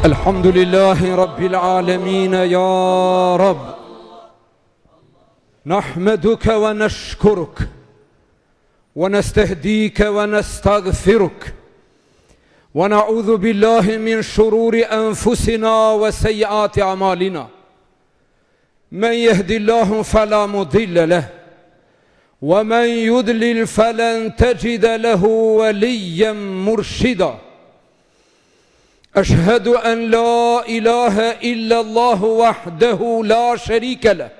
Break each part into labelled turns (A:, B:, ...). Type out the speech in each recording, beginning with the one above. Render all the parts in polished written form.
A: الحمد لله رب العالمين يا رب نحمدك ونشكرك ونستهديك ونستغفرك ونعوذ بالله من شرور أنفسنا وسيئات أعمالنا من يهد الله فلا مضل له ومن يضلل فلن تجد له وليا مرشدا أشهد أن لا إله إلا الله وحده لا شريك له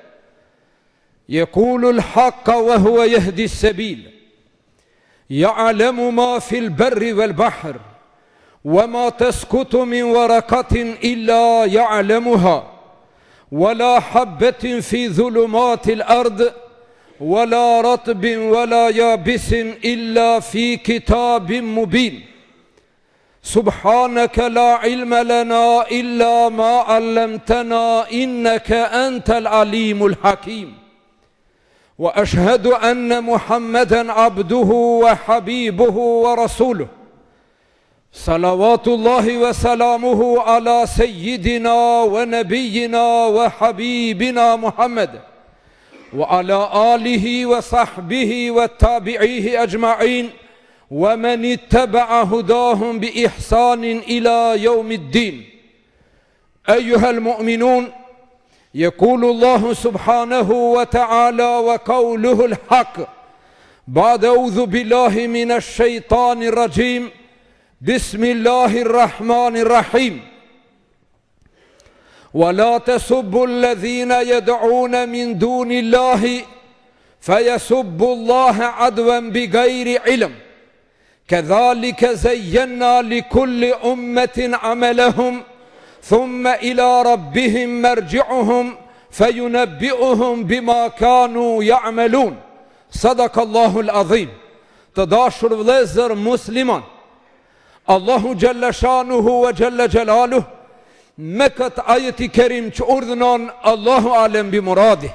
A: يقول الحق وهو يهدي السبيل يعلم ما في البر والبحر وما تسقط من ورقة إلا يعلمها ولا حبة في ظلمات الأرض ولا رطب ولا يابس إلا في كتاب مبين سبحانك لا علم لنا إلا ما علمتنا إنك أنت العليم الحكيم وأشهد أن محمدا عبده وحبيبه ورسوله صلوات الله وسلامه على سيدنا ونبينا وحبيبنا محمد وعلى آله وصحبه والتابعيه أجمعين ومن اتبع هداهم بإحسان إلى يوم الدين أيها المؤمنون يقول الله سبحانه وتعالى وقوله الحق بعد أعوذ بالله من الشيطان الرجيم بسم الله الرحمن الرحيم ولا تسبوا الذين يدعون من دون الله فيسبوا الله عدوا بغير علم كذلك زينا لكل أمة عملهم ثم إلى ربهم مرجعهم فينبئهم بما كانوا يعملون صدق الله العظيم. Të dashur vëllezër musliman, Allahu Gjelle Shanuhu wa Gjelle Gjelaluh me këtë ajeti kerim që urdhënon Allahu alem bi muradi,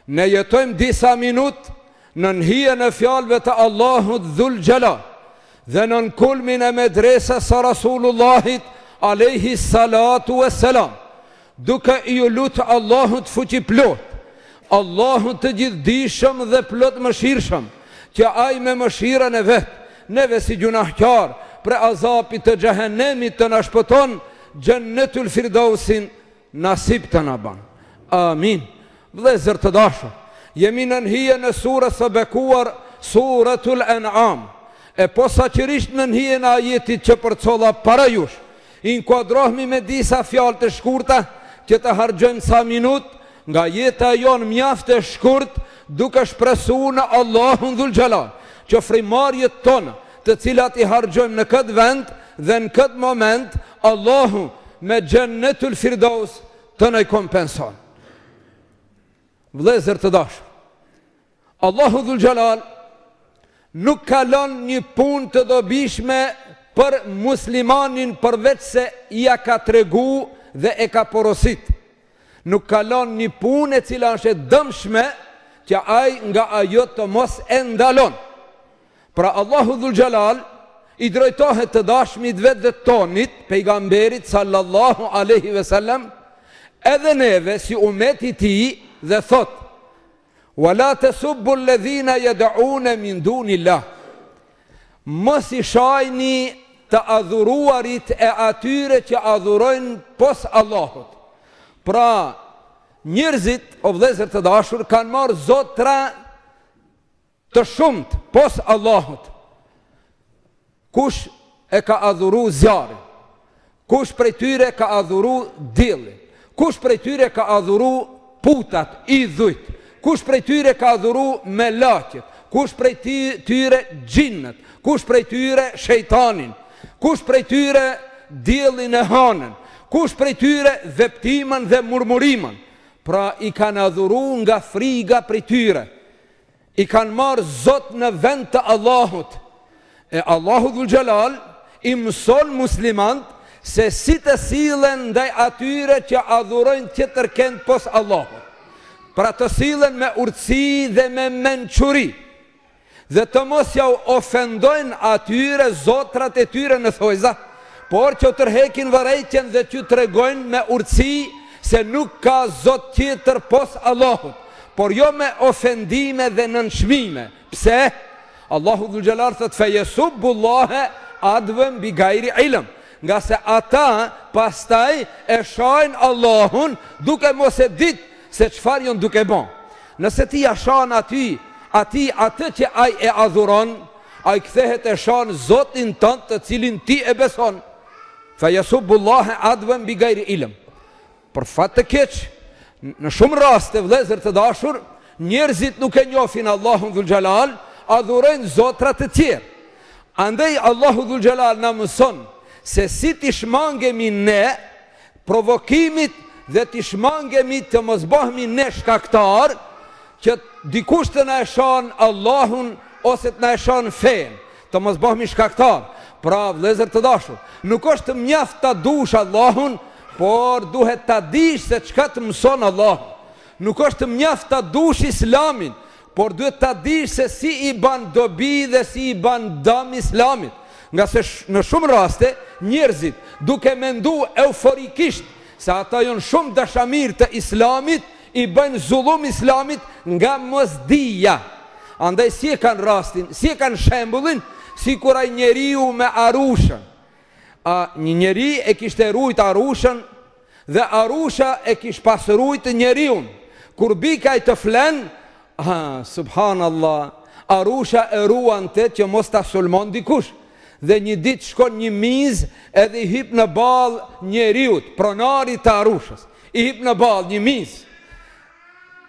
A: ne jetojmë disa minut në hijen e fjalëve të Allahut Dhul Gjelal dhe në kulmin e medresës së Rasulullahit alayhi salatu wassalam, duke i lutur Allahut fuqi plot, Allahut të gjithdijshëm dhe plot mëshirshëm, që ai me mëshirën e vet neve si gjunahkar për azapit të xhehenemit të na shpëton, Jannatul Firdausin nasib të na ban. Amin. Vëllezër të dashur, jemi në hijen e surës së bekuar Suratul An'am. E posaçërisht në hijen e ajetit që përcolla para jush, inkuadrohemi me disa fjalë të shkurta që të harxojmë sa minut nga jeta jonë mjaft e shkurt, duke shpresuar në Allahun Dhul Gjelal që frimarjet tona, të cilat i harxojmë në këtë vend dhe në këtë moment, Allahu me Jannatul Firdaus të na kompenson. Vëllezër të dashur, Allahu Dhul Gjelal nuk kalon një punë të dobishme për muslimanin përveç se ja ka tregu dhe e ka porosit. Nuk kalon një punë e cila është e dëmshme që ai nga ajo të mos e ndalon. Pra Allahu Dhul Gjelal i drejtohet të dashmit vetë dhe tonit, pejgamberit sallallahu aleyhi ve sellem, edhe neve si umeti ti, dhe thot وَلَا تَسُبُّ الَّذِينَ يَدْعُونَ مِنْ دُونِ اللَّهِ, mos i shajni të adhuruarit e atyre që adhurojnë pos Allahut. Pra njerëzit, o vëllezër të dashur, kanë marrë zotra të shumt pos Allahut. Kush e ka adhuru zjarin, kush prej tyre ka adhuru diellin, kush prej tyre ka adhuru putat, idhujt, kush prej tyre ka adhuru melaqet, kush prej tyre xhinnët, kush prej tyre shejtanin, kush prej tyre diellin e hanën, kush prej tyre veptimën dhe murmurimën. Pra i kanë adhuru nga friga prej tyre, i kanë marrë zot në vend të Allahut. E Allahu Dhul Gjelal i mëson muslimant se si të sillen ndaj atyre që adhurojnë tjetër kënd pos Allahut. Pra të sillen me urtësi dhe me mençuri, dhe të mos ja ofendojnë atyre zotrat e tyre në thojza, por që tërhekin vërejtjen dhe që të regojnë me urtësi se nuk ka zot tjetër pos Allahut, por jo me ofendime dhe nënshmime. Pse? Allahu Dhul Gjelal thët fejesubbullahe advëm bi gajri ilm, nga se ata pastaj e shajnë Allahun duke mos e dit se qfar jon duke bon. Nëse ti ja shan atë që aj e adhuron, aj kthehet e shan zotin tënd të cilin ti e beson. Fejesubbullahe advëm bi gajri ilm. Për fat të keq, në shumë raste vëllezër të dashur, njerëzit nuk e njohin Allahun Dhul Gjelal, adhurojnë zotrat të tjerë. Andaj Allahu Dhul Gjelal na mëson se si t'i shmangemi ne provokimit dhe t'i shmangemi të mos bëhemi ne shkaktar që dikush të na e shan Allahun ose të na e shan fen, të mos bëhemi shkaktar. Pra vëllezër të dashur, nuk është mjaft ta dush Allahun, por duhet ta dish se çka të mëson Allah. Nuk është mjaft ta dush Islamin, por duhet ta dish se si i ban dobi dhe si i ban dëm Islamit. Nga se në shumë raste njerëzit duke mendu euforikisht se ata janë shumë dashamir të Islamit, i bëjnë zullum Islamit nga mosdija. Andaj si e kanë rastin, si e kanë shembullin, si kur ai njeriu me Arushën. Një njeri e kishte rujt Arushën dhe Arusha e kish pasrujt njeriun. Kur bikaj të flen, subhanallah, Arusha e ruan të që mos ta sulmon dikush. Dhe një dit shkon një miz edhe i hip në bal njeriut, pronarit të Arushës. I hip në bal një miz.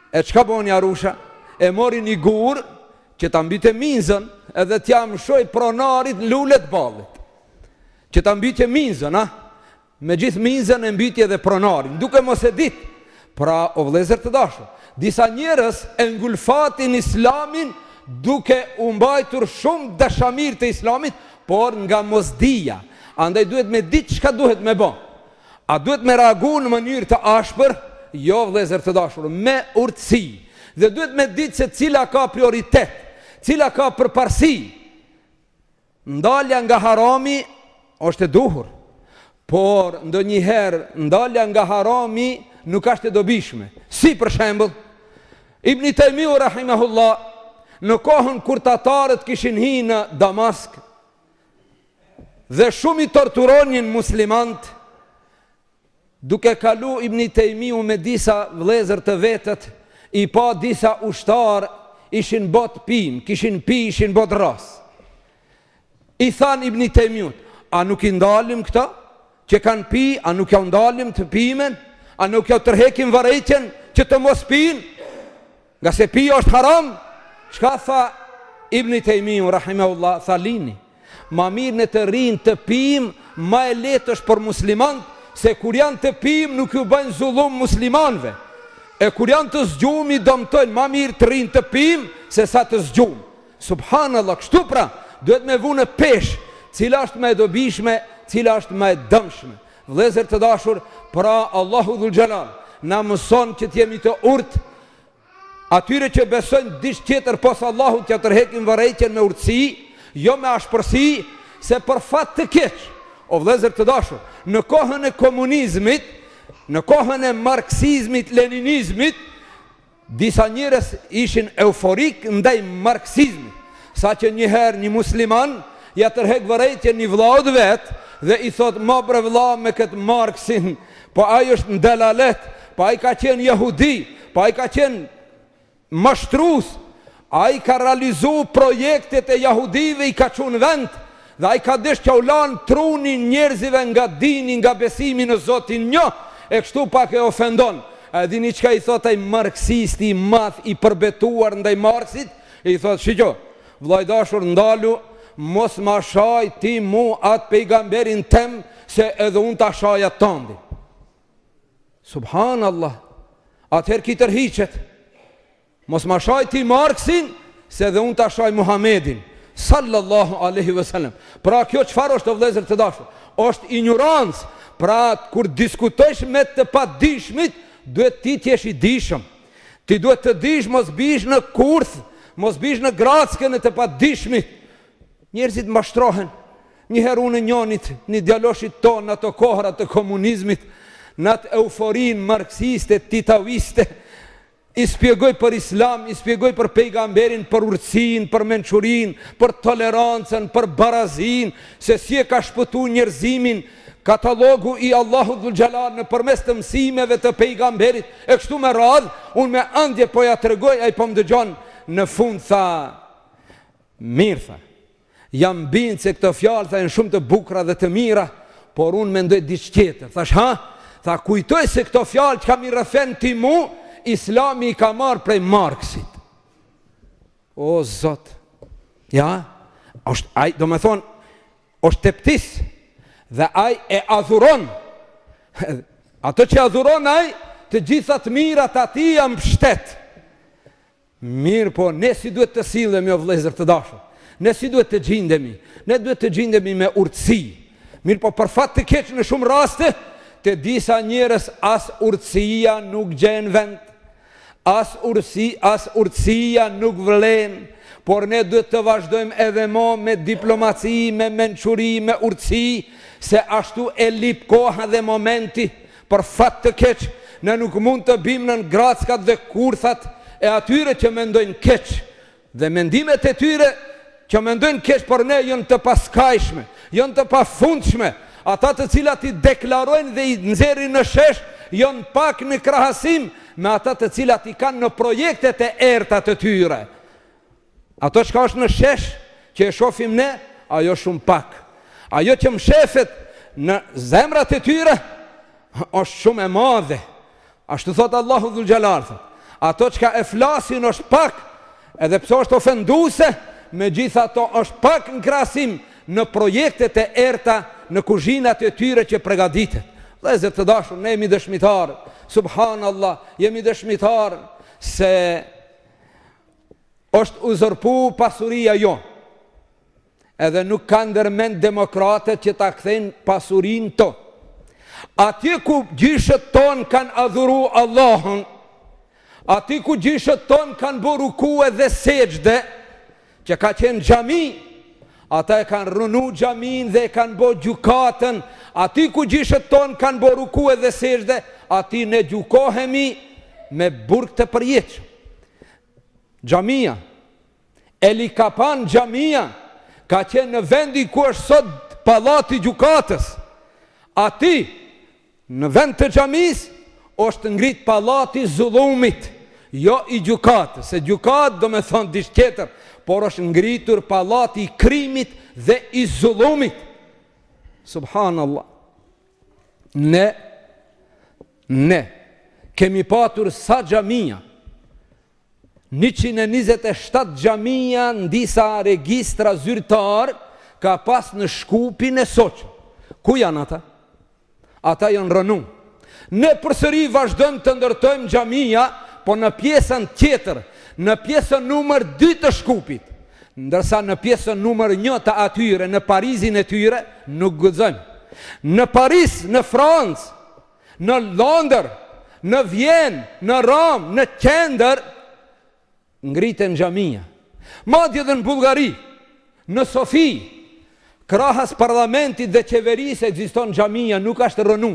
A: E qka boni Arusha? E mori një gur që ta mbite mizën edhe t'ja mshoj pronarit lullet balit. Që ta mbite mizën, me gjithë mizën e mbitje dhe pronarin, duke mos e dit. Pra, o vëllezër të dashur, disa njerëz e ngulfatin Islamin duke u mbajtur shumë dashamir të Islamit, por nga mosdija. Andaj duhet me dit çka duhet me bë. A duhet me reagu në mënyrë të ashpër? Jo vëllezër të dashur, me urtësi. Dhe duhet me dit se cila ka prioritet, cila ka përparësi. Ndalja nga harami është e duhur, por ndonjëherë ndalja nga harami nuk është e dobishme. Si për shembull, Ibn Taymiu rahimahullah, në kohën kur tatarët kishin hyrë në Damask dhe shumë i torturonin muslimant, duke kalu Ibn Taymiu me disa vëllezër të vetët, i pa disa ushtar ishin bot pim, kishin pi, ishin bot ras. I than Ibn Taymiut, a nuk i ndalim këta që kanë pi, a nuk ja ndalim të pimen, a nuk ja tërhekim varejtjen që të mos pin, nga se pi është haram. Shka tha Ibn Taymiu rahimahullah? Tha lini, ma mirë në të rinë të pim, ma e letë është për muslimant, se kur janë të pim nuk ju bëjnë zullum muslimanve, e kur janë të zgjum i dëmtojnë, ma mirë të rinë të pim se sa të zgjum. Subhanallah, kështu pra duhet me vu në pesh cila është me dobishme, cila është me dëmshme. Vëllezër të dashur, pra Allahu Dhul Gjelal na mëson që t'jemi të urtë, atyre që besojnë diç tjetër pos Allahut t'ja tërhekin vërejtjen me urtësi, jo me ashpërsi, se për fat të keq, o vëllezër të dashur, në kohën e komunizmit, në kohën e marksizmit, leninizmit, disa njerëz ishin euforik ndaj marksizmit, sa që njëherë një musliman ja tërhek vërejtjen një vllaut vet dhe i thot, ma bre vlla me këtë Marksin, po ai është në delalet, po ai ka qenë jehudi, po ai ka qenë mashtrus, ai ka realizu projektet e jahudive, i ka qunë vend, dhe ai ka desh që u lanë trunin njerëzive nga dini, nga besimi në Zotin një, e kështu pak e ofendon. E dini qka i thot ai marksisti i madh i përbetuar ndaj Marksit? I thot, shiko, vllai dashur, ndalu, mos ma shaj ti mu atë pejgamberin tem, se edhe unë ta shaj atë tëndi. Subhanallah, atëherë ki tërhiqet. Mos ma shaj ti Marksin, se edhe unë ta shaj Muhamedin sallallahu alaihi wasallam. Pra kjo çfarë është, o vëllezër të dashur? Është ignorancë. Pra kur diskutojsh me të padijshmit, duhet ti t'jesh i dijshëm. Ti duhet të dish, mos bish në kurth, mos bish në grackën e të padijshmit. Njerëzit mashtrohen, Një herë unë njonit, një djaloshit ton në ato kohërat të komunizmit, në atë euforin marksiste, titaviste, i spjegoj për islam, i spjegoj për pejgamberin, për urtësin, për menqurin, për tolerancën, për barazin, se si e ka shpëtu njerëzimin, katalogu i Allahu Dhul Gjallar në përmes të mësimeve të pejgamberit, e kështu me radhë, unë me andje po ja të regoj, a i po më dëgjon, në fund tha, mirë tha, jam bind se këto fjalë tha, në shumë të bukra dhe të mira, por unë mendoj diçka tjetër. Thash, ha? Tha, kujtoj se këto fjalë që kam i rëfen ti mu, Islami i ka marë prej Marksit. O, Zot, ja, do me thonë, është teptis, dhe aj e adhuron, ato që adhuron aj, të gjithat mirat ati jam pështet. Mirë po, ne si duhet të sillemi o vëllezër të dashur, ne si duhet të gjindemi, ne duhet të gjindemi me urtësi. Mirë po, për fat të keq në shumë raste, të disa njerëz as urtësia nuk gjen vend, as urtësia nuk vlen, por ne duhet të vazhdojmë edhe mo me diplomaci, me mençuri, me urtësi, se ashtu e lip koha dhe momenti. Për fat të keq, ne nuk mund të bim në grackat dhe kurthat e atyre që mendojnë keq, dhe mendimet e tyre që mendojnë keq për ne janë të paskajshme, janë të pafundshme. Ata të cilat i deklarojnë dhe i nxjerrin në shesh janë pak në krahasim me ata të cilat i kanë në projektet e errta të tyre. Ato çka është në shesh që e shohim ne, ajo shumë pak. Ajo që më shefet në zemrat e tyre është shumë e madhe. Ashtu thot Allahu Dhul Gjallar, ato çka e flasin është pak, edhe pse është ofenduese, megjithato është pak në krahasim në projektet e errta, në kuzhinat e tyre që përgatitet. Vëllezër të dashur, ne jemi dëshmitar, subhanallah, jemi dëshmitar se është uzurpu pasuria jo. Edhe nuk kanë ndërmend demokratët që ta kthejnë pasurinë to. Atje ku gjishët ton kanë adhuru Allahun, atje ku gjishët ton kanë bërë rukue dhe sejdë, që ka qenë xhami, ata e kanë rënu xhamin dhe e kanë bërë gjukatën. Atje ku gjishët ton kanë bërë rukue dhe sejdë, atje ne gjukohemi me burg të përjetshëm. Xhamia, Eli Kapan xhamia, ka qenë në vendi ku është sot pallati i gjukatës. Ati, në vend të xhamis, është ngrit pallati i zullumit, jo i gjukatës. Se gjukat do me thonë diçka tjetër, por është ngritur pallati i krimit dhe i zullumit. Subhanallah. Ne kemi patur sa xhamia, 127 xhamia në disa registra zyrtar ka pas në Shkupin e Soçit. Ku janë ata? Ata janë rënu. Ne përsëri vazhdojmë të ndërtojmë xhamia, po në pjesën tjetër, në pjesën numër 2 të Shkupit, ndërsa në pjesën numër 1 të atyre, në Parizin e tyre, nuk guxojmë. Në Paris, në Francë, në Londër, në Vjenë, në Rom, në qendër, ngritën xhamia. Madje edhe në Bullgari, në Sofi, krahas parlamentit dhe qeverisë ekziston xhamia, nuk është rënu.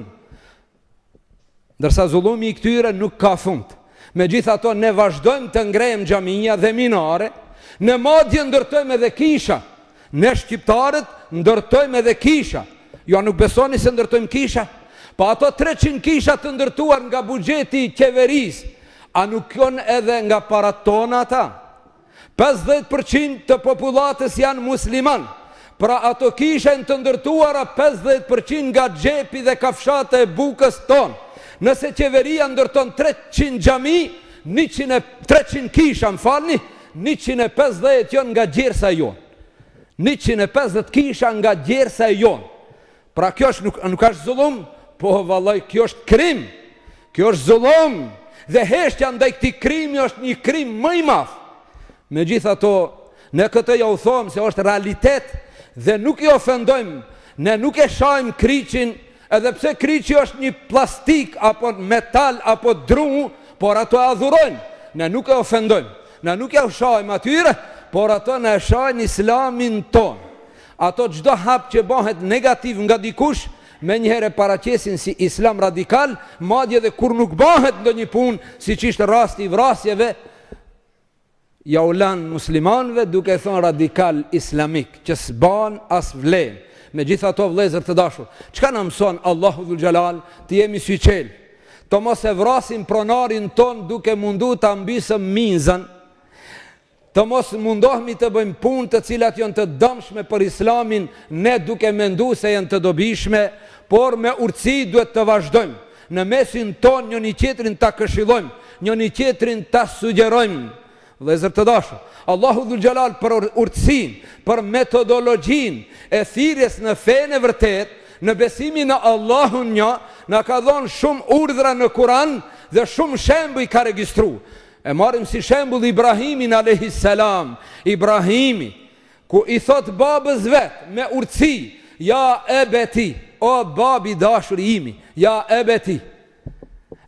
A: Ndërsa zullumi i këtyre nuk ka fund. Megjithato ne vazhdojmë të ngrejmë xhamia dhe minare, ne madje ndërtojmë edhe kisha. Ne shqiptarët ndërtojmë edhe kisha. Jo, nuk besoni se ndërtojmë kisha? Pa ato 300 kisha të ndërtuar nga buxheti i qeverisë, a nuk janë edhe nga parat tona ata? 50% të popullatës janë musliman. Pra ato kisha të ndërtuara 50% nga xhepi dhe kafshata e bukës tonë. Nëse qeveria ndërton 300 xhami, 300 kisha, më falni, 150 janë nga gjersa jonë. 150 kisha nga gjersa jonë. Pra kjo është nuk është zullum, po vallai kjo është krim. Kjo është zullum. Dhe heshtja ndaj këtij krimi është një krim më i madh. Megjithato, ne këtë ja u them se është realitet dhe nuk i ofendojmë, ne nuk e shajmë kriqin, edhe pse kriqi është një plastik apo metal apo dru, por ato e adhurojnë. Ne nuk e ofendojmë, ne nuk e shajmë atyre, por ato ne shajnë islamin ton. Ato çdo hap që bëhet negativ nga dikush, me njëherë paraqesin si islam radikal, madje dhe kur nuk bëhet ndonjë punë, siç ishte rasti i vrasjeve, ja u lanë muslimanëve duke thonë radikal islamik, që s'ban as vlen. Me gjitha to vlezër të dashur, çka na mëson Allahu Dhul Gjalal? Të jemi syqel, të mos e vrasim pronarin ton duke mundu të ambisëm minzën, të mos mundohemi të bëjmë punë të cilat janë të dëmshme për islamin, ne duke mendu se janë të dobishme, por me urtësi duhet të vazhdojmë, në mesin ton njëri tjetrin ta këshillojmë, njëri tjetrin ta sugjerojmë. Vëllezër të dashur, Allahu Dhul Gjalal për urtësin, për metodologjin e thirrjes në fenë e vërtet, në besimin në Allahun një, na ka dhënë shumë urdhra në Kur'an dhe shumë shembuj ka registruar. E marrim si shembull Ibrahimin alayhis salam. Ibrahimi, ku i thot babës vet me urtësi, ja ebeti, o babi dashur imi, ja ebeti,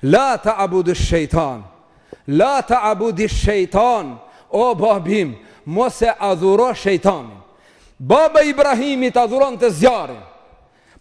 A: la ta'budu shejtan, la ta'budu shejtan, o babim, mos e adhuro shejtanin. Baba Ibrahimit adhuron të zjarin.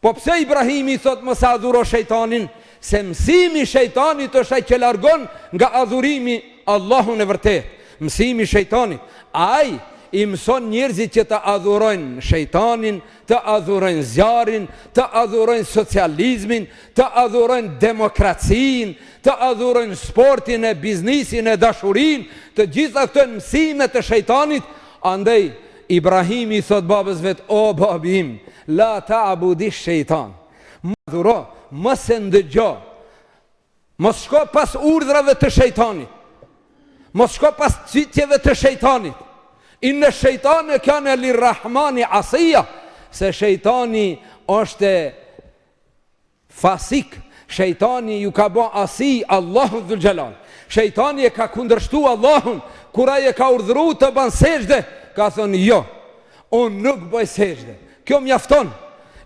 A: Po pse Ibrahimi thot mos e adhuro shejtanin? Se mësimi shejtanit është ai që largon nga adhurimi Allahun e vërtet. Mësimi shejtanit, ai i mëson njerëzit që të adhurojnë shejtanin, të adhurojnë zjarin, të adhurojnë socializmin, të adhurojnë demokracinë, të adhurojnë sportin e biznisin e dashurin, të gjitha këto mësime të shejtanit. Andaj Ibrahimi thot babës vet, o babim, la ta'budi shejtan, më adhuro, mos e ndëgjo, mos shko pas urdhrave të shejtanit, mos shko pas citjeve të shejtanit. Inne shejtane kane lirrahmani asija, se shejtani është fasik, shejtani ju ka bo asi Allahu Dhul Gjalal. Shejtani e ka kundërshtu Allahun, kura e ka urdhru të ban sejdë, ka thonë jo, unë nuk bëj sejdë, kjo mjafton.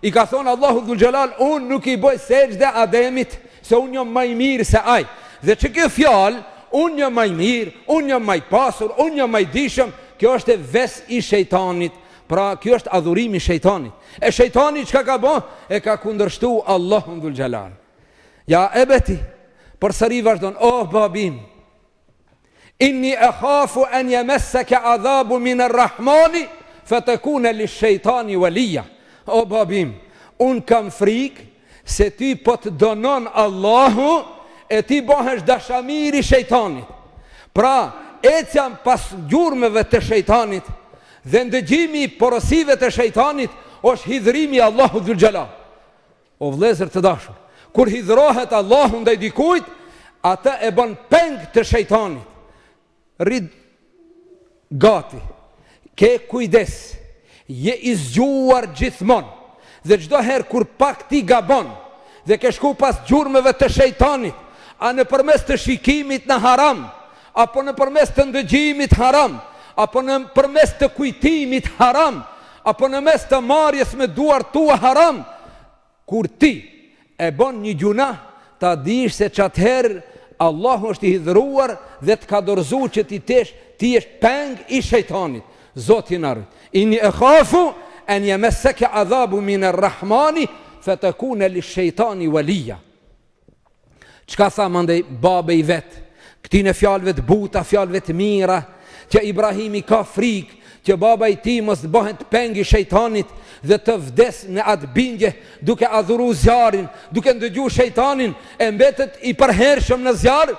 A: I ka thonë Allahu Dhul Gjalal, unë nuk i bëj sejdë Ademit, se unë jam më i mirë se ai. Dhe që kjo fjalë, unë jam më i mirë, unë jam më i pasur, unë jam më i dishëm, kjo është e ves i shejtanit. Pra kjo është adhurimi i shejtanit. E shejtani çka ka bë? E ka kundërshtu Allahun Dhul Gjalal. Ja ebeti, përsëri vazhdon, o babim, inni akhafu an yamassaka adhabu min ar-rahmani fatakuna lish-shaytani waliya. O babim, un kam frikë se ti po të donon Allahu e ti bëhesh dashamiri shejtanit. Pra, ecjam pas gjurmëve të shejtanit dhe ndëgjimi porosive të shejtanit është hidhrimi Allahu Dhul Gjalal. O vëllezër të dashur, kur hidhrohet Allahu ndaj dikujt, ata e bën peng të shejtanit. Rid gati, ke kujdes, je i zgjuar gjithmonë, dhe çdo herë kur pak ti gabon dhe ke shku pas gjurmëve të shejtanit, a në përmes të shikimit në haram, apo në përmes të ndëgjimit haram, apo në përmes të kujtimit haram, apo në mes të marjes me duar tua haram, kur ti e bon një gjuna, ta dish se çatëherë Allahu është i hidhruar dhe të ka dorëzu që ti jesh peng i shejtanit. Zoti na rrit. Inni akhafu an yamassaka adhabu min ar-rahmani fatakuna lish-shaytani waliya. Çka tha mandej baba i vet? Këtine fjalëve të buta, fjalëve të mira, që Ibrahimi ka frikë që baba i tij mos bëhet peng i shejtanit dhe të vdes në atë bindje duke adhuru zjarin, duke ndëgju shejtanin, e mbetet i përhershëm në zjar.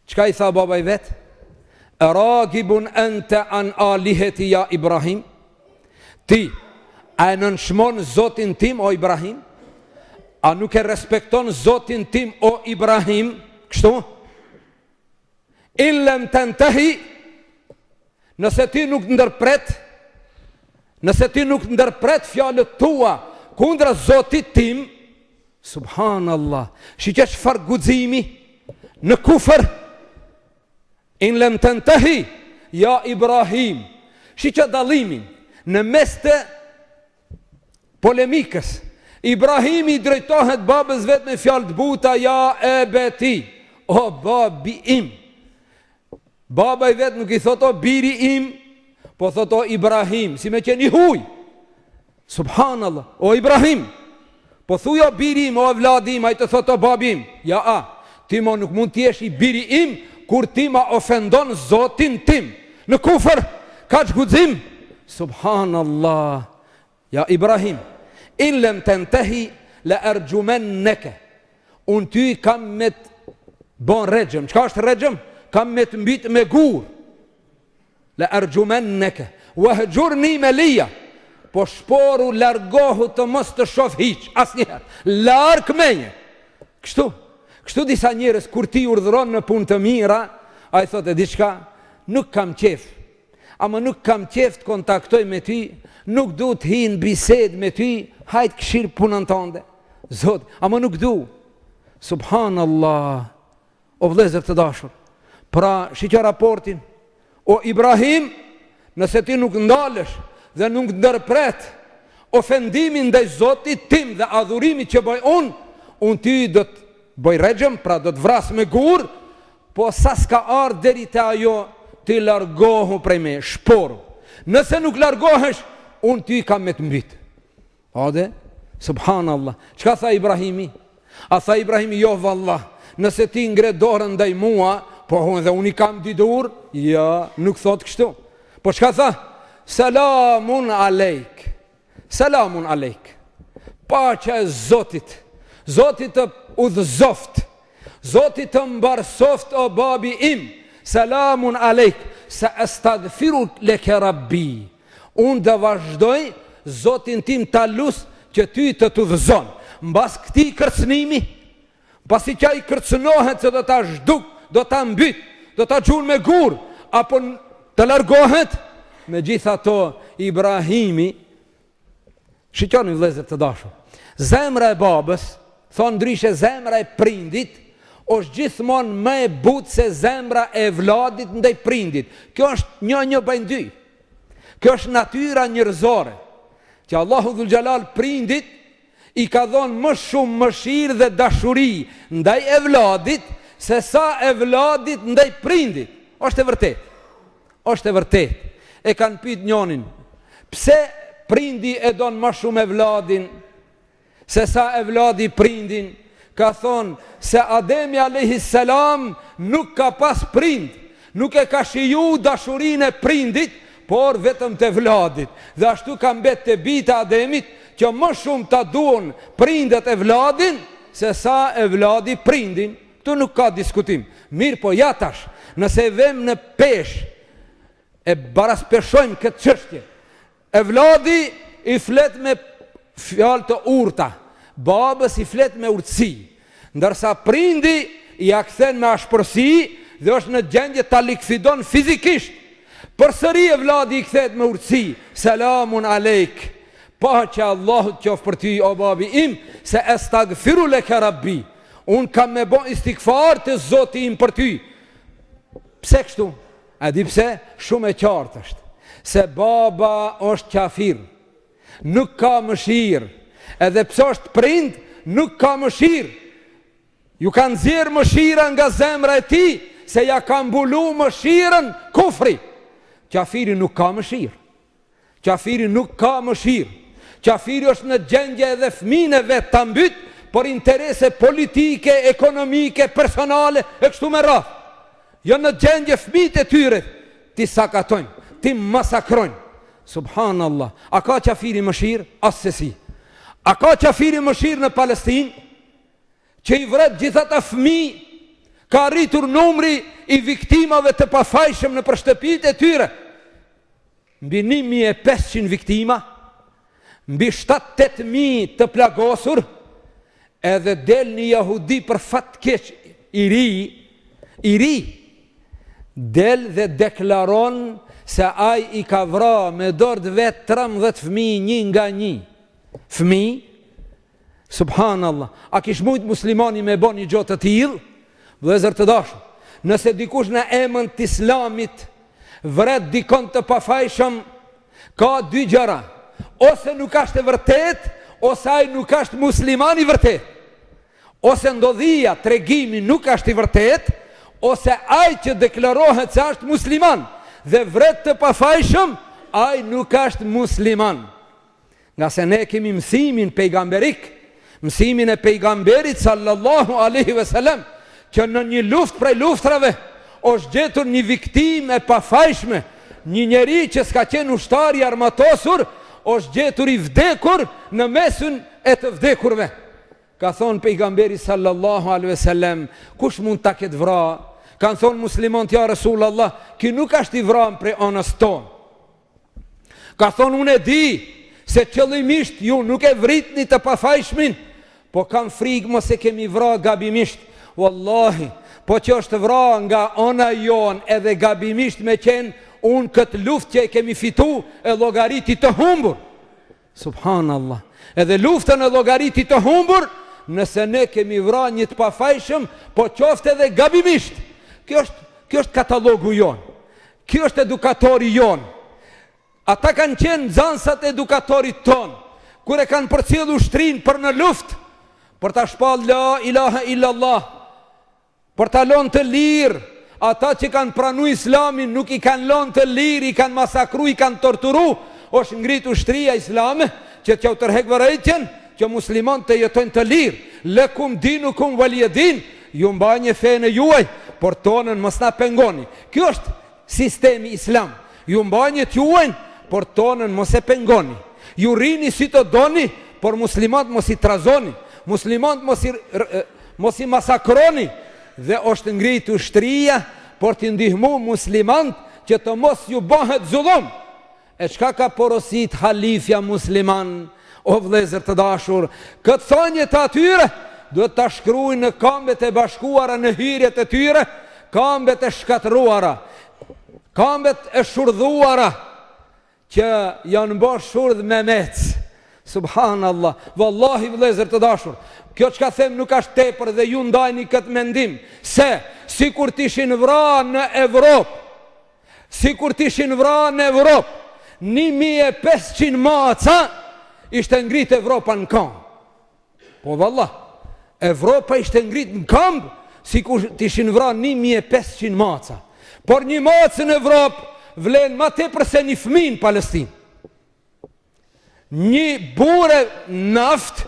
A: Çka i tha baba i vet? Ragibun anta an alihati ya Ibrahim? Ti a nënshmon Zotin tim o Ibrahim? A nuk e respekton Zotin tim o Ibrahim? Kështu? Illem të ntehi, nëse ti nuk ndërpret fjalët tua kundra Zotit tim, subhanallah, shikë çfarë guximi në kufër. Illem të ntehi, ja Ibrahim, shikë dallimin në mes të polemikës. Ibrahimi drejtohet babës vet me fjalë të buta, ja ebeti, o babi im. Baba i vet nuk i thot o biri im, Po thot o Ibrahim, si me qenë i huj. Subhanallah, o Ibrahim. Po thujo birim, o vladim, a i të thot o babim. Ja a, ti ma nuk mund t'jesh i biri im, kur ti ma ofendon zotin tim. Në kufër, ka që gudzim. Subhanallah. Ja Ibrahim, in lem të ntehi, le ergjumen neke. Unë ty kam me të bon regjëm. Qka është regjëm? Kam me të mbit me gur. Le ergjumen neke. Vahëgjur një me lija. Po shporu largohu të mos të shof hiq. As njëherë. Lark menje. Kështu disa njërës, kur ti urdhëron në punë të mira, a i thote diçka, nuk kam qef. Ama nuk kam qef të kontaktoj me ty, nuk du të hinë bised me ty, hajtë këshirë punën tënde. Zot, ama nuk du. Subhanallah. O vlezër të dashur. Pra, shikja raportin. O Ibrahim, nëse ti nuk ndalesh dhe nuk ndërpret ofendimin ndaj Zotit tim dhe adhurimin që bëj unë ty do të bëj regjëm, pra do të vras me gur, po sa s'ka ardhur deri te ajo, ti largohu prej me, shporu. Nëse nuk largohesh, unë ty kam me të mbit. Ade, subhanallah. Çka tha Ibrahimi? A tha Ibrahimi, jo vallah, nëse ti ngre dorën ndaj mua, po dhe unë i kam didur, ja, nuk thot kështu. Po çka tha? Selamun alejk. Selamun alejk. Paqja e Zotit. Zotit të udhëzoft. Zotit të mbarsoft o babi im. Selamun alejk. Se estagfiru leke rabbi. Unë dhe vazhdoj Zotin tim talus që ty të udhëzon. Mbas këti kërcënimi, pasi që i kërcënohet se do ta zhduk, do ta mbyt, do ta gjun me gur, apo të largohet, me gjitha to Ibrahimi, shikoni vëllezër të dashur, zemra e babës, thonë ndryshe zemra e prindit, është gjithmonë më e butë se zemra e vladit ndaj prindit. Kjo është një bën dy. Kjo është natyra njerëzore, që Allahu dhul xhalal prindit i ka dhonë më shumë mëshirë dhe dashuri ndaj e vladit, se sa e vladit ndaj prindit. Është e vërtet. Është e vërtet. E kanë pyet njonin, pse prindi e don më shumë e vladin se sa e vladi prindin? Ka thonë se Ademi alayhis salam nuk ka pas prind, nuk e ka shiju dashurinë e prindit, por vetëm të vladit. Dhe ashtu ka mbet të bita Ademit, që më shumë ta duan prindet e vladin se sa e vladi prindin. Tu nuk ka diskutim. Mirë po ja tash, nëse vem në pesh e baraspeshojmë këtë çështje, e vladi i flet me fjalë të urta, babës i flet me urtësi, ndërsa prindi i kthen me ashpërsi dhe është në gjendje ta likvidon fizikisht. Përsëri e vladi i kthet me urtësi, selamun alejk, paqja Allahut qoftë për ty o babi im, se estagfiru leke rabbi, unë kam me bo istikfar të Zoti im për ty. Pse kështu? A di pse? Shumë e qartë është. Se baba është kafir, nuk ka mëshirë, edhe pse është prind, nuk ka mëshirë. Ju kanë nxjerrë mëshira nga zemra e tij, se ja ka mbulu mëshirën kufri. Kafiri nuk ka mëshirë. Kafiri nuk ka mëshirë. Kafiri është në gjendje edhe fëmijën e vet ta mbyt për interese politike, ekonomike, personale e kështu me radhë. Jo në gjendje fëmijët e tyre ti sakatojnë, ti masakrojnë. Subhanallah. A ka kafiri mëshirë? Asesi. A ka kafiri mëshirë në Palestinë, që i vret gjithata fëmijë, ka rritur numri i viktimave të pafajshëm në shtëpitë e tyre? Mbi 1500 viktima, mbi 7-8.000 të plagosur, edhe del një jahudi për fat keq i ri, del dhe deklaron se ai i ka vra me dorë vetë 13 fëmijë, një nga një. Fëmijë, subhanallah, a kish mujt muslimani me bo një gjotë të tillë? Vëllezër të dashur, nëse dikush në emën të islamit vret dikon të pafajshëm, ka dy gjëra: ose nuk është e vërtet, ose ai nuk është musliman i vërtet. Ose ndodhia, tregimi nuk është i vërtet, ose ai që deklarohet se është musliman dhe vret të pafajshëm ai nuk është musliman. Nga se ne kemi mësimin pejgamberik, mësimin e pejgamberit sallallahu alaihi wasallam, që në një luft prej luftrave është gjetur një viktim e pafajshme, një njeri që s'ka qenë ushtar i armatosur, është gjetur i vdekur në mesin e të vdekurve. Ka thonë pejgamberi sallallahu alaihi wasallam, kush mund ta ketë vra? Kanë thonë muslimanët, ja Rasulullah, ki nuk është i vrarë prej anës tonë. Ka thonë, unë e di se qëllimisht ju nuk e vritni të pafajshmin, po kam frikë mos e kemi vra gabimisht. Wallahi, po që është vra nga ana jon edhe gabimisht me qenë, unë këtë luft që e kemi fitu e llogaritit të humbur. Subhanallah. Edhe luftën e llogaritit të humbur, nëse ne kemi vra një të pafajshëm, po qoftë edhe gabimisht. Kjo është katalogu jon. Kjo është edukatori jon. Ata kanë qenë nxansat edukatorit ton, kur e kanë përcjellë ushtrin për në luft, për ta shpall la ilaha illallah, për ta lënë të lirë. Ata që kanë pranu islamin nuk i kanë lënë të lirë, i kanë masakru, i kanë torturu. Është ngrit ushtria islame që t'jau tërhek vërejtjen, që musliman të jetojnë të lirë. Lekum dinukum waliyadin, ju mbajnë fenë juaj, por tonën mos na pengoni. Kjo është sistemi islam. Ju mbajnë juajnë, por tonën mos e pengoni. Ju rini si të doni, por muslimat mos i trazoni. Muslimat mos i masakroni. Dhe është ngrit ushtria por t'i ndihmu muslimat që të mos ju bëhet zullum. E çka ka porosit halifja musliman, o vëllezër të dashur? Këtë thënie të atyre duhet ta shkruajnë në këmbët e bashkuara, në hyrjet e tyre, këmbët e shkatruara, këmbët e shurdhuara, që janë bërë shurdh me mec. Subhanallah. Wallahi vëllezër të dashur, kjo çka them nuk është tepër dhe ju ndajni këtë mendim, se sikur t'ishin vra në Evropë, sikur t'ishin vra në Evropë 1500 maca, ishte ngrit Evropa në këmbë. Po vallah, Evropa ishte ngrit në këmbë, sikur t'ishin vra 1500 maca. Por një macë në Evropë vlen ma tepër se një fëmijë në Palestinë. Një bure naft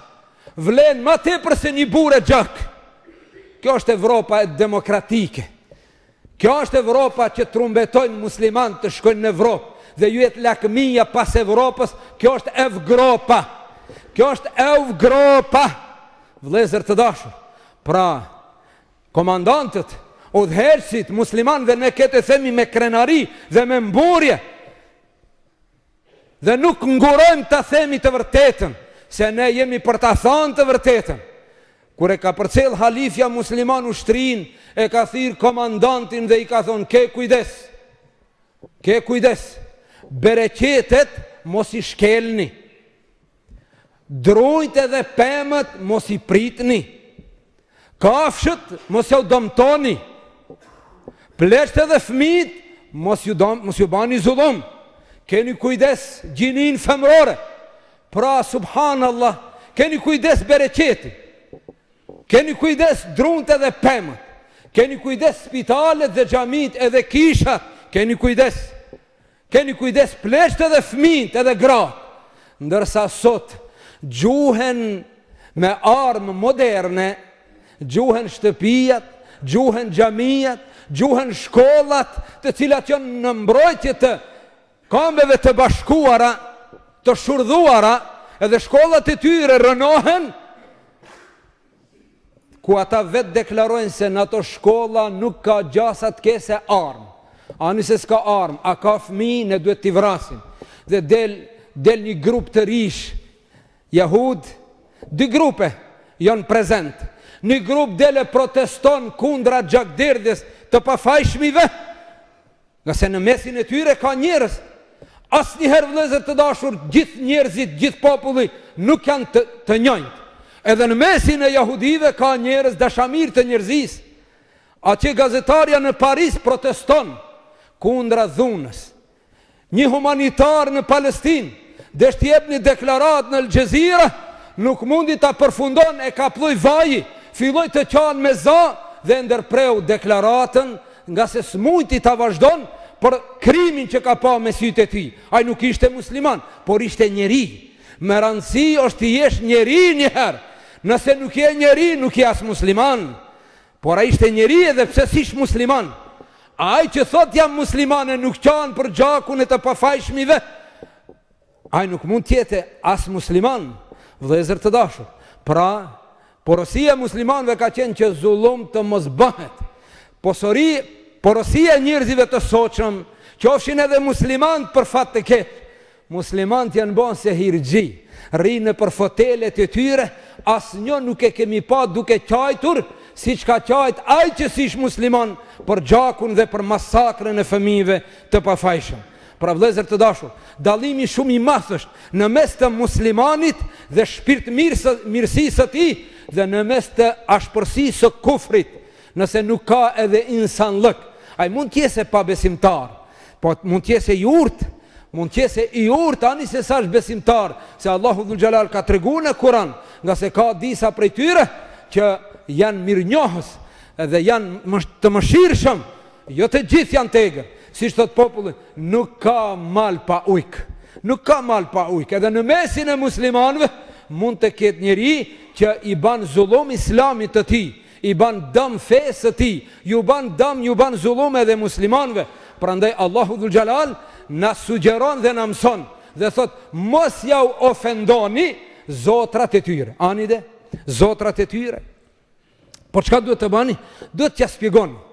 A: vlen ma tepër se një bure gjak. Kjo është Evropa e demokratike. Kjo është Evropa që trumbetojnë musliman të shkojnë në Evropë dhe ju jetë lakmia pas Evropës. Kjo është Evgropa. Kjo është Evgropa. Vëllezër të dashur, pra komandantët, udhëheqësit musliman, dhe ne këtë themi me krenari dhe me mburje, dhe nuk ngurojmë të themi të vërtetën, se ne jemi për të thënë të vërtetën. Kur e ka përcjell halifja musliman ushtrin, e ka thirr komandantin dhe i ka thonë, ke kujdes, bereqetet mos i shkelni, drujt edhe pemët mos i pritni, kafshët mos ju dëmtoni, pleqt edhe fëmijët mos ju bani zullum. Keni kujdes gjinin femrore. Pra subhanallah, keni kujdes bereqeti, keni kujdes drunt edhe pemët, keni kujdes spitalet dhe xhamit edhe kishat, keni kujdes pleqt edhe fëmijët edhe gratë. Ndërsa sot gjuhen me armë moderne, gjuhen shtëpijat, gjuhen xhamijat, gjuhen shkollat, të cilat janë në mbrojtje të kombeve të bashkuara, të shurdhuara, edhe shkollat e tyre rënohen, ku ata vetë deklarojnë se në ato shkolla nuk ka gjasat kese armë. A nëse s'ka armë, a ka fëmijë, ne duhet t'i vrasin. Dhe del një grup të rish, jahud, 2 grupe janë prezent. Një grup dele proteston kundra gjakderdhjes të pafajshmive, nga se në mesin e tyre ka njerëz. Asnjëherë vëllezër të dashur, gjithë njerëzit, gjithë populli nuk janë të njëjtë. Edhe në mesin e jahudive ka njerëz dashamir të njerëzisë. Atje gazetarja në Paris proteston kundra dhunës. Një humanitar në Palestinë desh t'i jep një deklarat në Al Jazeera, nuk mundi ta përfundon, e ka ploj vaji, filloi të qanë me za dhe ndërpreu deklaratën, nga se s'mujti ta vazhdon, për krimin që ka pa me sytë e ti. Ai nuk ishte musliman, por ishte njeri. Me rëndësi është të jesh njeri njëherë. Nëse nuk je njeri, nuk je as musliman. Por ai ishte njeri edhe pse sish musliman. Ai që thot jam muslimane nuk qanë për gjakun e të pafajshmive, ai nuk mund tjetë as musliman, vëllezër të dashur. Pra, porosia muslimanve ka qenë që zullum të mos bëhet. Porosia njerëzive të soqëm, që ofshin edhe musliman për fat të keq. Muslimant janë bon se hirgji, rinë për fotelet e tyre, asnjë nuk e kemi pa duke qajtur, si që ka qajt ai që sish musliman për gjakun dhe për masakrën e fëmijëve të pafajshëm. Pra vëllezër të dashur, dallimi shumë i madh është në mes të muslimanit dhe shpirt mirësisë së tij dhe në mes të ashpërsisë së kufrit, nëse nuk ka edhe insanllëk. Ai mund të jetë pa besimtar, po mund të jetë i urtë ani se sa është besimtar, se Allahu dhul xhalal ka treguar në Kur'an, nga se ka disa prej tyre që janë mirënjohës dhe janë të mëshirshëm, jo të gjithë janë tegër. Si thot populli, nuk ka mal pa ujk. Nuk ka mal pa ujk. Edhe në mesin e muslimanëve mund të ketë njeri që i ban zullum islamit të tij, i ban dëm fesë të tij, ju ban zullum edhe muslimanëve. Prandaj Allahu dhul xhalal na sugjeron dhe na mëson dhe thot mos ja ofendoni zotrat e tyre. Anide, zotrat e tyre. Por çka duhet të bani? Duhet t'ja shpjegoni.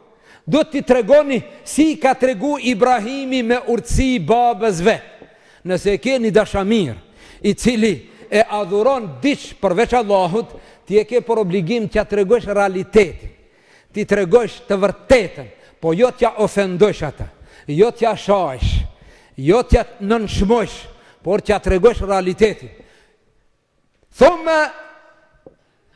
A: Duhet t'i tregoni si ka tregu Ibrahimi me urtësi babës vet. Nëse e ke një dashamir i cili e adhuron diç përveç Allahut, ti e ke për obligim t'ja tregosh realitetin, ti tregosh të vërtetën, po jo t'ja ofendosh ata, jo t'ja shajsh, jo t'ja nënshmosh, por t'ja tregosh realitetin. Thumë,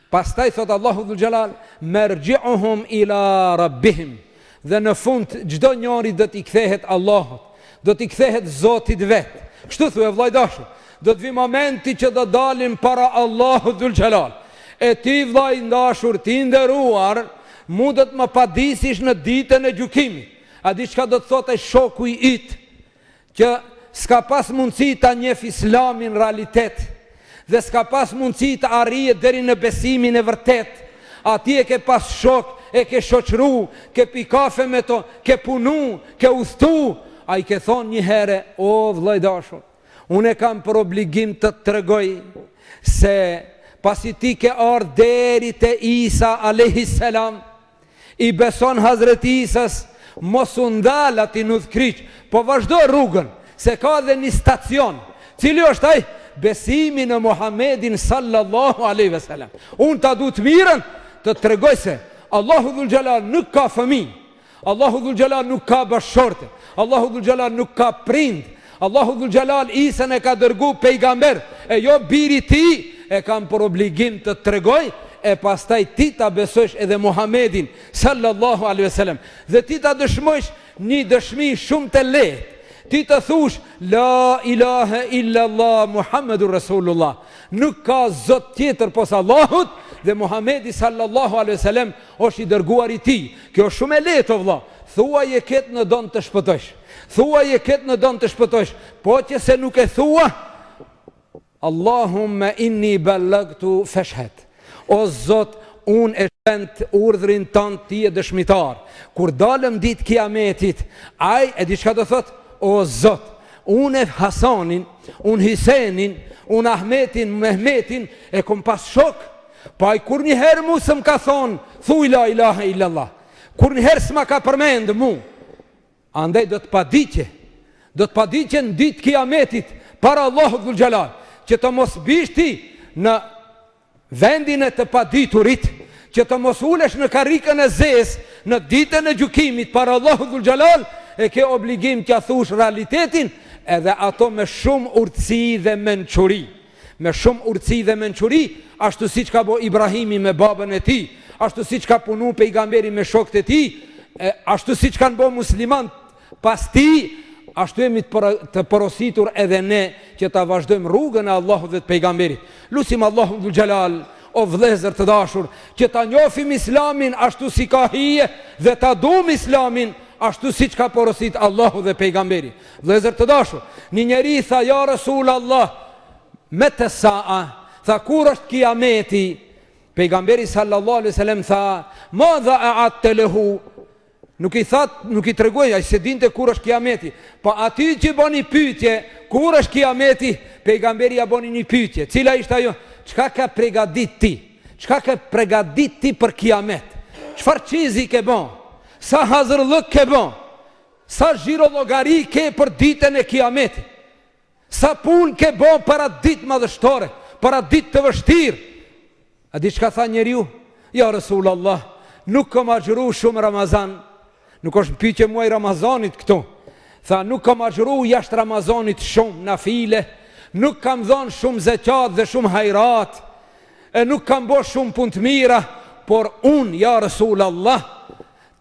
A: pastaj thot Allahu dhul xhalal, merji'uhum ila rabbihim. Dhe në fund çdo njeri do t'i kthehet Allahut, do t'i kthehet Zotit vet. Kështu thuaj vllai dashur, do të vi momenti që do dalim para Allahut dhul xhalal. E ti vllai dashur, ti nderuar, mundet më padisish në ditën e gjykimit. A di çka do të thotë shoku i yt që s'ka pas mundësi ta njeh Islamin realitet dhe s'ka pas mundësi të arrijet deri në besimin e vërtet. Ati e ke pas shok, e ke shoqru, ke pi kafe me to, ke punu, ke udhtu. A i ke thonë një here, o vllai dashur, unë e kam për obligim të të tregoj se pasi ti ke ardhur deri te Isa alayhis salam, i beson Hazret Isas, mos u ndal ati në udhkriq, po vazhdo rrugën, se ka dhe një stacion. Cili është ai? Besimi në Muhammedin sallallahu alaihi wasallam. Unë ta du të mirën të tregoj se Allahu dhul xhalal nuk ka fëmijë, Allahu dhul xhalal nuk ka bashorte, Allahu dhul xhalal nuk ka prind, Allahu dhul xhalal Isën e ka dërgu pejgamber, e jo biri ti, e kam për obligim të tregoj, e pastaj ti ta besosh edhe Muhammedin sallallahu alaihi wasallam, dhe ti ta dëshmosh një dëshmi shumë të lehtë. Ti të thush, la ilahe illallah Muhammedur Rasulullah. Nuk ka zot tjetër pos Allahut dhe Muhammedi sallallahu alaihi wasallam është i dërguar i tij. Kjo është shumë e lehtë o vëlla. Thuaj e ket në don të shpëtosh. Thuaj e ket në don të shpëtosh. Po që se nuk e thua, Allahumma inni ballagtu fashhad. O Zot, unë e shend urdhrin tënd, ti e dëshmitar. Kur dalëm ditë kiametit, ai e di çka do thot? O Zot, unë e Hasanin, unë Hisenin, unë Ahmetin, Mehmetin e kom pas shok. Pa i kur njëherë mu së më ka thonë, thuj la ilaha illallah. Kur njëherë së më ka përmendë mu. Andaj do të paditje në ditë kiametit para Allahu dhul xhalal, që të mos bishti në vendin e të paditurit, që të mos ulesh në karikën e zes në ditën e gjykimit para Allahu dhul xhalal, e ke obligim t'ja thush realitetin, edhe ato me shumë urtësi dhe mençuri. Me shumë urtësi dhe mençuri, ashtu si që ka bo Ibrahimi me babën e ti, ashtu si që ka punu pejgamberi me shokët e ti, ashtu si që kanë bo musliman pas ti, ashtu jemi të porositur edhe ne që ta vazhdojmë rrugën e Allahut dhe të pejgamberit. Lusim Allahun dhul xhalal, o vëllezër të dashur, që ta njohim Islamin ashtu si ka hije dhe ta duam Islamin ashtu si që ka porosit Allahu dhe pejgamberi. Vëllezër të dashur, një njeri tha, ja Rasul Allah, me të saa, tha, kur është kiameti? Pejgamberi sallallahu alaihi wasallam tha, ma dha e atë të lehu, nuk i tregoj, ai se dinte kur është kiameti, pa aty që bani pyetje, kur është kiameti, pejgamberi ja bani një pyetje, cila ishte ajo? Çka ka pregadit ti? Çka ka pregadit ti për kiamet? Çfarë qizi ke bën? Sa hazërllëk ke bën? Sa zhirologari ke për ditën e kiametit? Sa punë ke bën para ditë madhështore, para ditë të vështirë? A di çka tha njeriu? Ja Rasulullah, nuk kam agjëru shumë Ramazan. Nuk është pyetje muaj Ramazanit këtu. Tha, nuk kam agjëru jashtë Ramazanit shumë nafile, nuk kam dhënë shumë zeqat dhe shumë hajrat, e nuk kam bërë shumë punë të mira, por unë, ja Rasulullah,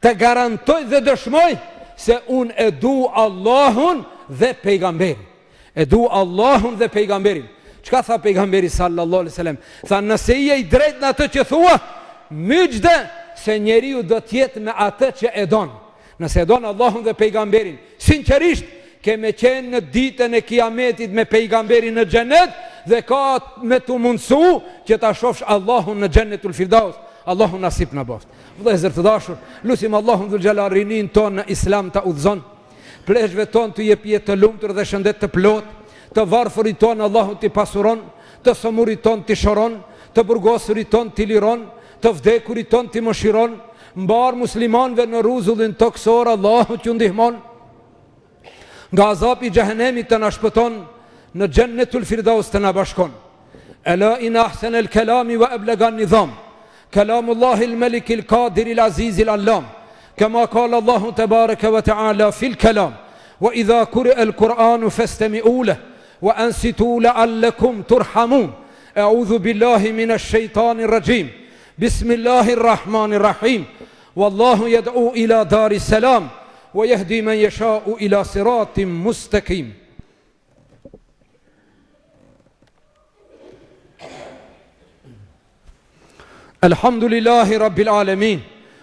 A: të garantoj dhe dëshmoj se unë e du Allahun dhe pejgamberin. E du Allahun dhe pejgamberin. Çka tha pejgamberi sallallahu alaihi wasallam? Tha, nëse je i drejt në atë që thua, mygjde se njeriu do të jetë me atë që e don. Nëse e don Allahun dhe pejgamberin, sinqerisht, ke me qenë në ditën e kiametit me pejgamberin në xhenet dhe ka me të mundsu që ta shofsh Allahun në xhenetul firdaus. Allahun nasip na boft. Vëllezër të dashur, lutim Allahun dhul xhelal rinin ton në islam ta udhzon, pleshëve ton të jep jetë të lumtur dhe shëndet të plot, të varfërit ton Allahu t'i pasuron, të sëmurit ton t'i shoron, të burgosurit ton t'i liron, të vdekurit ton t'i mëshiron, mbar muslimanëve në rrezullin toksor Allahu t'ju ndihmon, nga azapi i xhehenemit të na shpëton, në xhennetul firdaus të na bashkon. Ala in ahsana al kalami wa ablaga an nizam. كلام الله الملك القادر العزيز العلام كما قال الله تبارك وتعالى في الكلام وإذا قرئ القرآن فاستمعوا له وأنصتوا لعلكم ترحمون. أعوذ بالله من الشيطان الرجيم. بسم الله الرحمن الرحيم. والله يدعو إلى دار السلام ويهدي من يشاء إلى صراط مستقيم. الحمد لله رب العالمين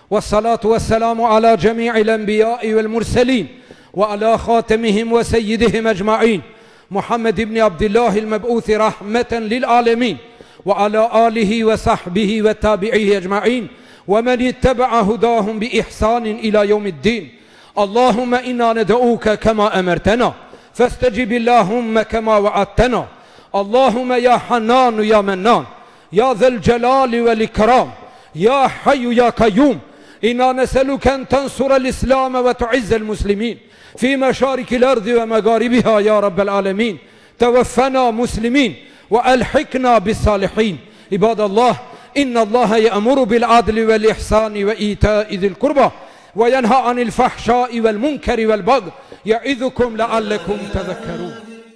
A: والصلاة والسلام على جميع الأنبياء والمرسلين وعلى خاتمهم وسيدهم أجمعين محمد بن عبد الله المبعوث رحمة للعالمين وعلى آله وصحبه وتابعيه أجمعين ومن اتبع هداهم بإحسان إلى يوم الدين. اللهم إنا ندعوك كما أمرتنا فاستجب اللهم كما وعدتنا. اللهم يا حنان يا منان يا ذا الجلال والإكرام يا حي يا قيوم إنا نسألك أن تنصر الإسلام وتعز المسلمين في مشارق الأرض ومغاربها يا رب العالمين. توفنا مسلمين وألحقنا بالصالحين. عباد الله، إن الله يأمر بالعدل والإحسان وإيتاء ذي القربى وينهى عن الفحشاء والمنكر والبغي يعظكم لعلكم تذكرون.